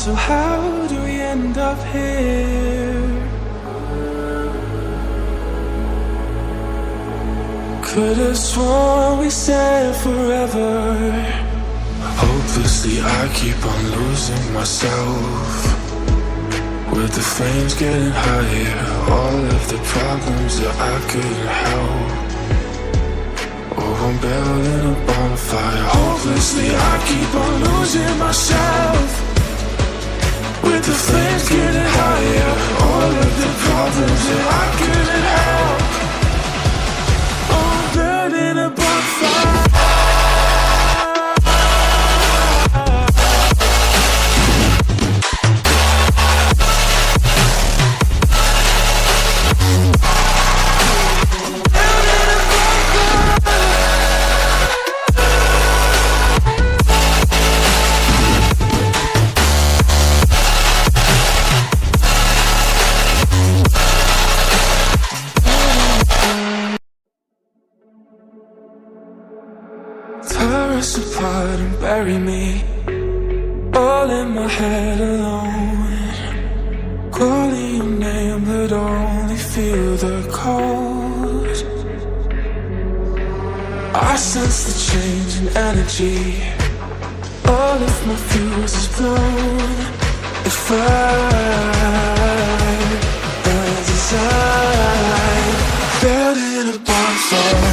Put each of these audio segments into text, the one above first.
So how do we end up here? Could have sworn we said forever. Hopelessly I keep on losing myself, with the flames getting higher, all of the problems that I couldn't help. Oh, I'm building a bonfire. Hopelessly I keep on losing myself, with the flames getting higher, all of the problems that I couldn't help. Oh, I'm burning a bonfire. Tear us apart and bury me all in my head alone, calling your name but only feel the cold. I sense the change in energy, all of my fuse is blown. If I burn desire, building a bonfire.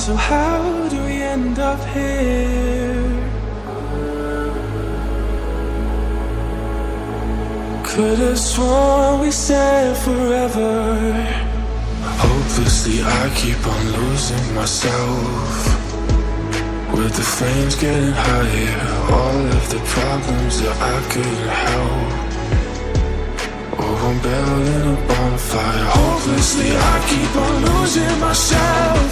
So how do we end up here? Could have sworn we said forever. Hopelessly I keep on losing myself, with the flames getting higher, all of the problems that I couldn't help. Oh, I'm building a bonfire. Hopelessly I keep on losing myself.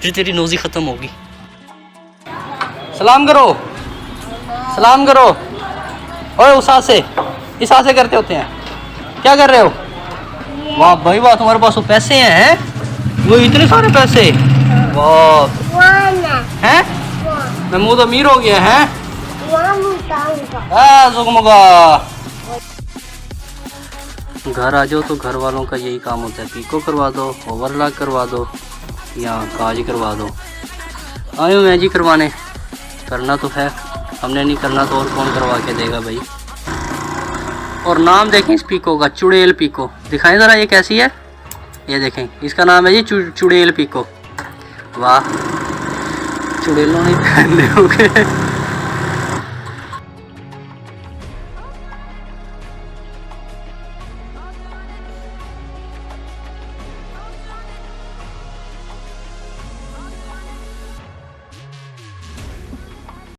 फिर तेरी नोज़ी ख़त्म होगी। सलाम करो, सलाम करो। ओए उस हाथ से, इस हाथ से करते होते हैं। क्या कर रहे हो? वाह भाई वाह, तुम्हारे पास वो पैसे हैं? वो इतने सारे पैसे, वाह हैं? मैं मुँह तो अमीर हो गया है। घर आ जाओ तो घर वालों का यही काम होता है, पीको करवा दो, ओवरलॉक करवा दो या काज करवा दो। आयो मैं जी करवाने, करना तो है, हमने नहीं करना तो और कौन करवा के देगा भाई। और नाम देखें इस पीको का, चुड़ैल पीको। दिखाएं ज़रा ये कैसी है, ये देखें, इसका नाम है जी चुड़ैल पीको। वाह, चुड़ैलों ने पहन ले हो गए।